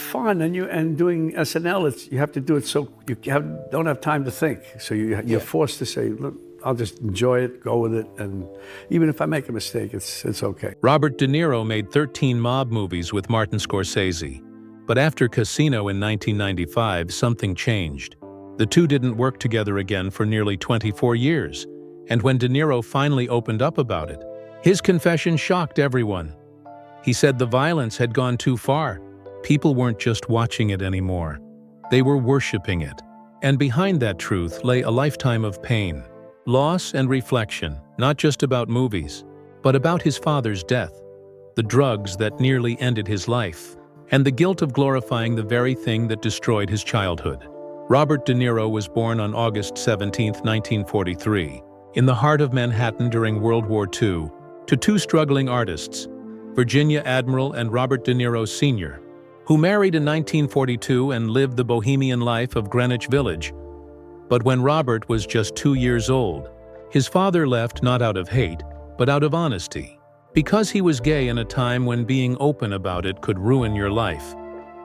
fun, and doing SNL, you have to do it so you don't have time to think. So you're forced to say, look, I'll just enjoy it, go with it, and even if I make a mistake, it's okay. Robert De Niro made 13 mob movies with Martin Scorsese. But after Casino in 1995, something changed. The two didn't work together again for nearly 24 years, and when De Niro finally opened up about it, his confession shocked everyone. He said the violence had gone too far. People weren't just watching it anymore. They were worshiping it. And behind that truth lay a lifetime of pain, loss, and reflection, not just about movies, but about his father's death, the drugs that nearly ended his life, and the guilt of glorifying the very thing that destroyed his childhood. Robert De Niro was born on August 17, 1943, in the heart of Manhattan during World War II, to two struggling artists, Virginia Admiral and Robert De Niro Sr., who married in 1942 and lived the bohemian life of Greenwich Village. But when Robert was just 2 years old, his father left not out of hate, but out of honesty, because he was gay in a time when being open about it could ruin your life.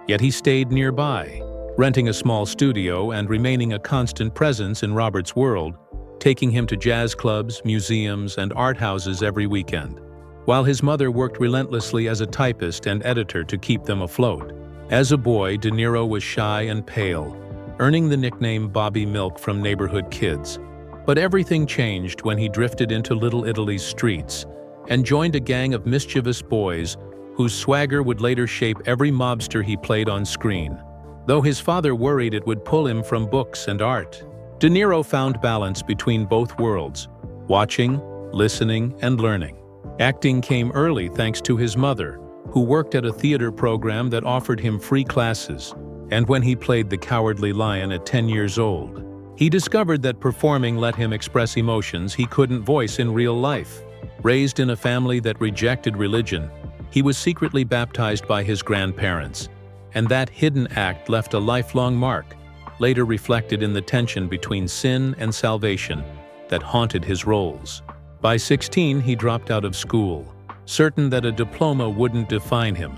Yet he stayed nearby, renting a small studio and remaining a constant presence in Robert's world, taking him to jazz clubs, museums, and art houses every weekend, while his mother worked relentlessly as a typist and editor to keep them afloat. As a boy, De Niro was shy and pale, earning the nickname Bobby Milk from neighborhood kids. But everything changed when he drifted into Little Italy's streets and joined a gang of mischievous boys whose swagger would later shape every mobster he played on screen, though his father worried it would pull him from books and art. De Niro found balance between both worlds, watching, listening, and learning. Acting came early thanks to his mother, who worked at a theater program that offered him free classes, and when he played the Cowardly Lion at 10 years old, he discovered that performing let him express emotions he couldn't voice in real life. Raised in a family that rejected religion, he was secretly baptized by his grandparents, and that hidden act left a lifelong mark, later reflected in the tension between sin and salvation that haunted his roles. By 16, he dropped out of school, certain that a diploma wouldn't define him,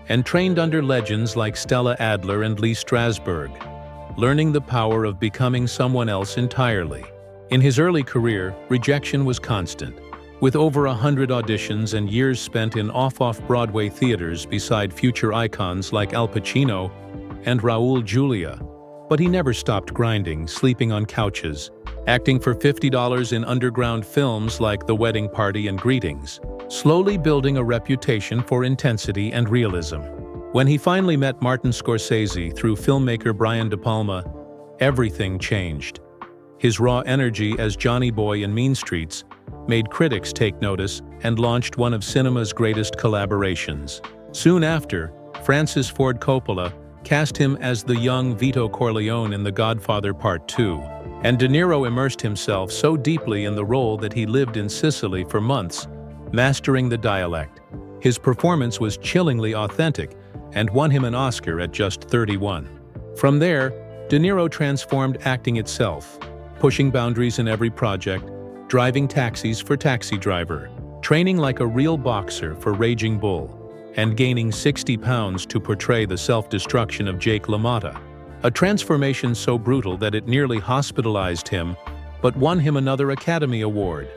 and trained under legends like Stella Adler and Lee Strasberg, learning the power of becoming someone else entirely. In his early career, rejection was constant, with over 100 auditions and years spent in off-Broadway theaters beside future icons like Al Pacino and Raul Julia. But he never stopped grinding, sleeping on couches, acting for $50 in underground films like The Wedding Party and Greetings, slowly building a reputation for intensity and realism. When he finally met Martin Scorsese through filmmaker Brian De Palma, everything changed. His raw energy as Johnny Boy in Mean Streets made critics take notice and launched one of cinema's greatest collaborations. Soon after, Francis Ford Coppola cast him as the young Vito Corleone in The Godfather Part 2, and De Niro immersed himself so deeply in the role that he lived in Sicily for months, mastering the dialect. His performance was chillingly authentic and won him an Oscar at just 31. From there, De Niro transformed acting itself, pushing boundaries in every project, driving taxis for Taxi Driver, training like a real boxer for Raging Bull, and gaining 60 pounds to portray the self-destruction of Jake LaMotta, a transformation so brutal that it nearly hospitalized him, but won him another Academy Award.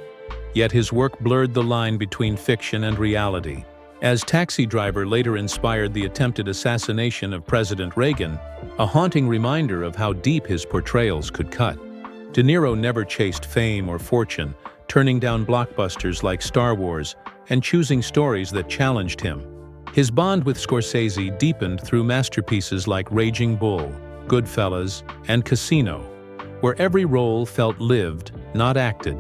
Yet his work blurred the line between fiction and reality. As Taxi Driver later inspired the attempted assassination of President Reagan, a haunting reminder of how deep his portrayals could cut. De Niro never chased fame or fortune, turning down blockbusters like Star Wars and choosing stories that challenged him. His bond with Scorsese deepened through masterpieces like Raging Bull, Goodfellas, and Casino, where every role felt lived, not acted,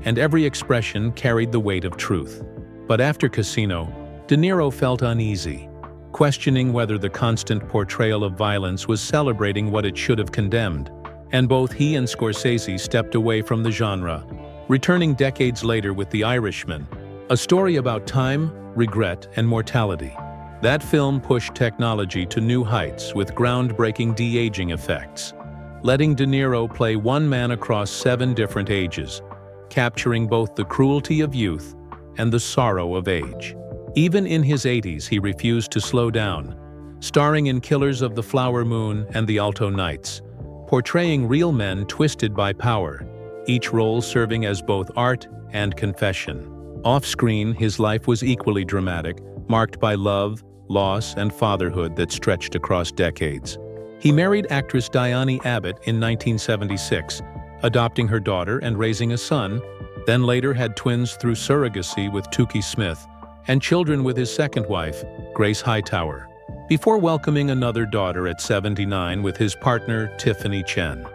and every expression carried the weight of truth. But after Casino, De Niro felt uneasy, questioning whether the constant portrayal of violence was celebrating what it should have condemned, and both he and Scorsese stepped away from the genre, returning decades later with The Irishman, a story about time, regret, and mortality. That film pushed technology to new heights with groundbreaking de-aging effects, letting De Niro play one man across 7 different ages, capturing both the cruelty of youth and the sorrow of age. Even in his 80s, he refused to slow down, starring in Killers of the Flower Moon and The Alto Nights, portraying real men twisted by power, each role serving as both art and confession. Off-screen, his life was equally dramatic, marked by love, loss, and fatherhood that stretched across decades. He married actress Diane Abbott in 1976, adopting her daughter and raising a son, then later had twins through surrogacy with Tukey Smith, and children with his second wife, Grace Hightower, before welcoming another daughter at 79 with his partner, Tiffany Chen.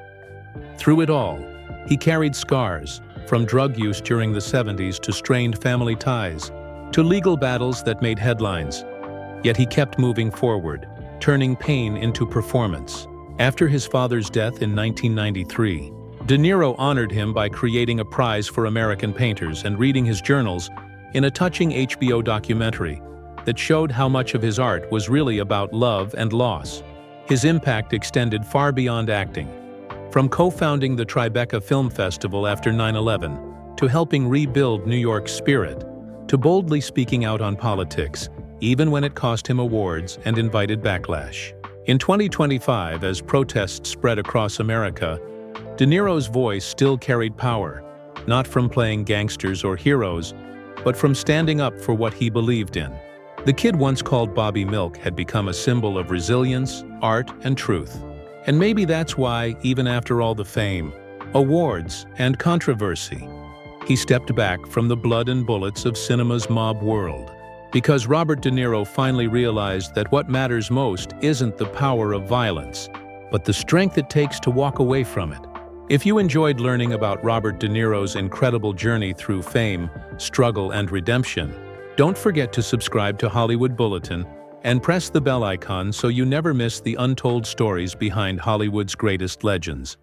Through it all, he carried scars, from drug use during the 70s to strained family ties, to legal battles that made headlines. Yet he kept moving forward, turning pain into performance. After his father's death in 1993, De Niro honored him by creating a prize for American painters and reading his journals in a touching HBO documentary that showed how much of his art was really about love and loss. His impact extended far beyond acting, from co-founding the Tribeca Film Festival after 9/11, to helping rebuild New York's spirit, to boldly speaking out on politics, even when it cost him awards and invited backlash. In 2025, as protests spread across America, De Niro's voice still carried power, not from playing gangsters or heroes, but from standing up for what he believed in. The kid once called Bobby Milk had become a symbol of resilience, art, and truth. And maybe that's why, even after all the fame, awards, and controversy, he stepped back from the blood and bullets of cinema's mob world. Because Robert De Niro finally realized that what matters most isn't the power of violence, but the strength it takes to walk away from it. If you enjoyed learning about Robert De Niro's incredible journey through fame, struggle, and redemption, don't forget to subscribe to Hollywood Bulletin and press the bell icon so you never miss the untold stories behind Hollywood's greatest legends.